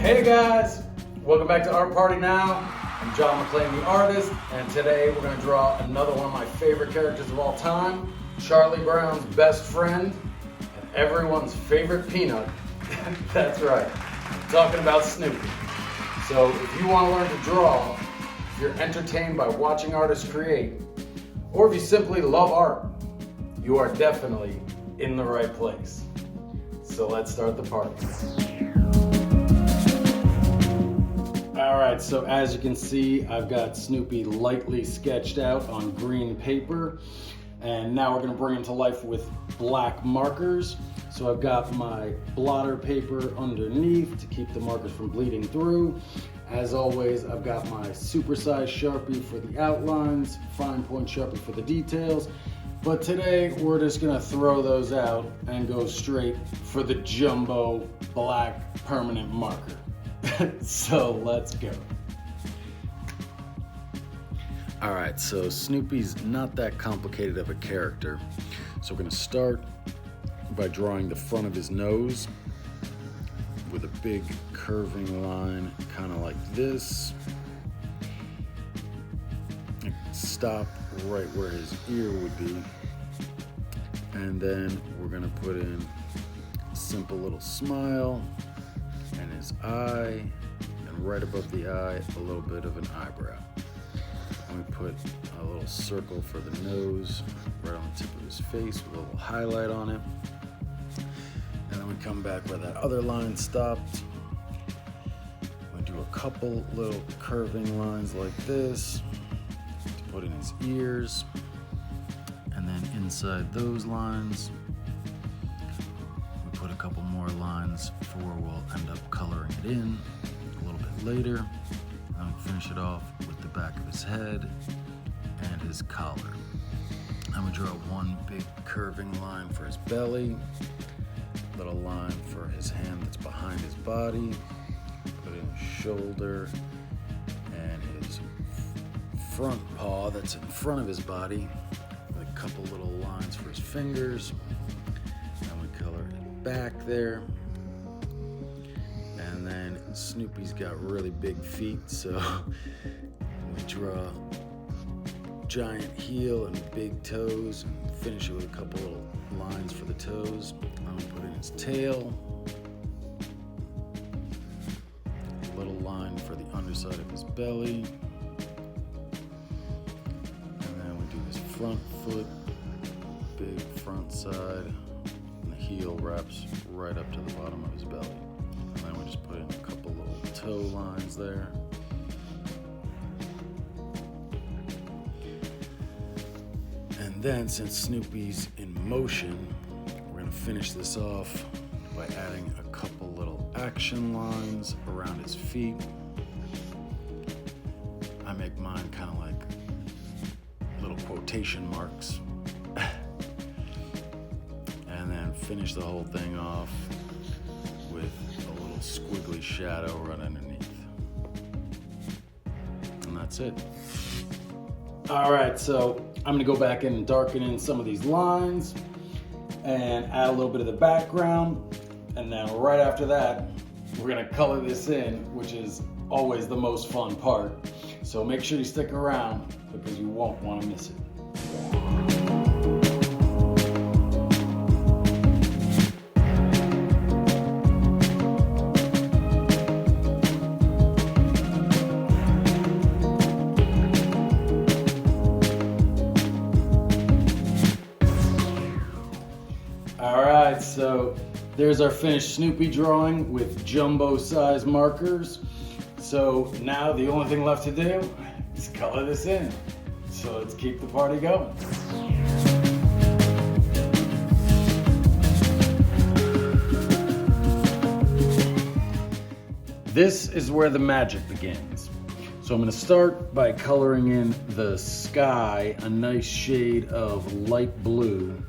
Hey guys, welcome back to Art Party Now. I'm John McLane, the artist, and today we're going to draw another one of my favorite characters of all time, Charlie Brown's best friend and everyone's favorite peanut. That's right, I'm talking about Snoopy. So if you want to learn to draw, if you're entertained by watching artists create, or if you simply love art, you are definitely in the right place. So let's start the party. Alright, so as you can see, I've got Snoopy lightly sketched out on green paper, and now we're going to bring him to life with black markers. So I've got my blotter paper underneath to keep the markers from bleeding through. As always, I've got my supersized Sharpie for the outlines, fine point Sharpie for the details. But today we're just gonna throw those out and go straight for the jumbo black permanent marker. So let's go. All right, so Snoopy's not that complicated of a character. So we're gonna start by drawing the front of his nose with a big curving line, kind of like this. Stop right where his ear would be. And then we're gonna put in a simple little smile and his eye, and right above the eye, a little bit of an eyebrow. And we put a little circle for the nose right on the tip of his face with a little highlight on it. And then we come back where that other line stopped. We do a couple little curving lines like this to put in his ears. And then inside those lines, we put a couple more lines for where we'll end up coloring it in a little bit later. And we finish it off with the back of his head and his collar. And we draw one big curving line for his belly, little line for his hand that's behind his body, put in his shoulder and his front paw that's in front of his body, with a couple little lines for his fingers, and we color it back there. And then Snoopy's got really big feet, so we draw giant heel and big toes and finish it with a couple little lines for the toes. And we put in his tail, a little line for the underside of his belly, and then we do his front foot, big front side, and the heel wraps right up to the bottom of his belly. And then we just put in a couple little toe lines there. And then, since Snoopy's in motion, we're gonna finish this off by adding a couple little action lines around his feet. I make mine kind of like little quotation marks. And then finish the whole thing off with a little squiggly shadow right underneath. And that's it. All right, so I'm gonna go back in and darken in some of these lines and add a little bit of the background. And then right after that, we're gonna color this in, which is always the most fun part. So make sure you stick around because you won't wanna miss it. Alright, so there's our finished Snoopy drawing with jumbo size markers. So now the only thing left to do is color this in. So let's keep the party going. This is where the magic begins. So I'm going to start by coloring in the sky, a nice shade of light blue.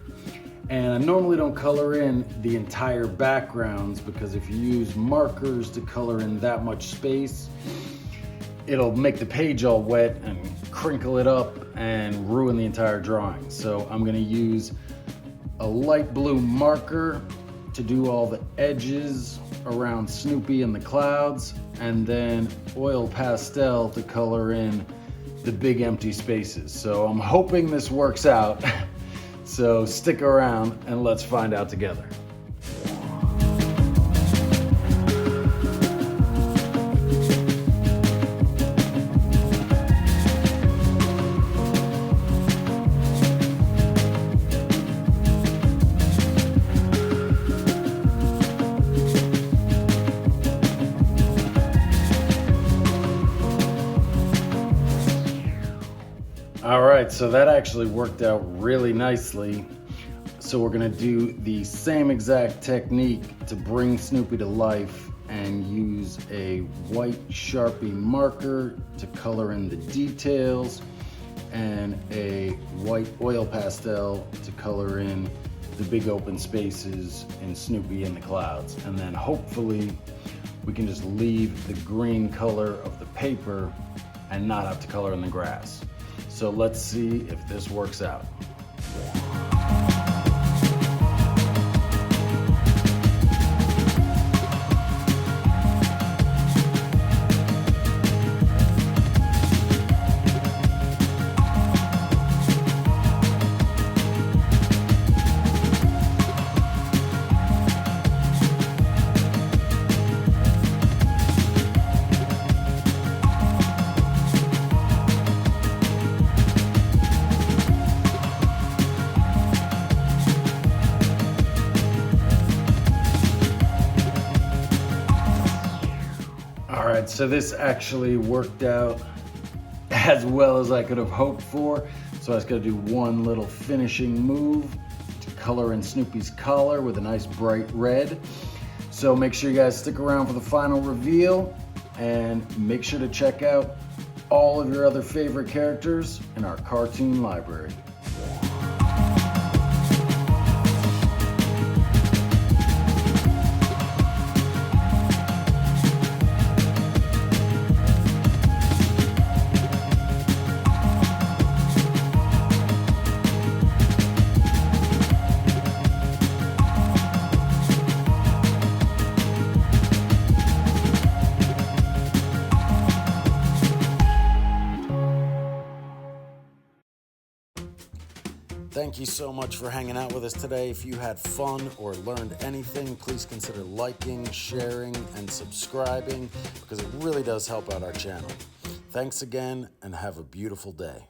And I normally don't color in the entire backgrounds because if you use markers to color in that much space, it'll make the page all wet and crinkle it up and ruin the entire drawing. So I'm gonna use a light blue marker to do all the edges around Snoopy and the clouds, and then oil pastel to color in the big empty spaces. So I'm hoping this works out. So stick around and let's find out together. All right, so that actually worked out really nicely. So we're gonna do the same exact technique to bring Snoopy to life and use a white Sharpie marker to color in the details and a white oil pastel to color in the big open spaces in Snoopy and the clouds. And then hopefully we can just leave the green color of the paper and not have to color in the grass. So let's see if this works out. All right, so this actually worked out as well as I could have hoped for. So I was gonna do one little finishing move to color in Snoopy's collar with a nice bright red. So make sure you guys stick around for the final reveal, and make sure to check out all of your other favorite characters in our cartoon library. Thank you so much for hanging out with us today. If you had fun or learned anything, please consider liking, sharing, and subscribing, because it really does help out our channel. Thanks again, and have a beautiful day.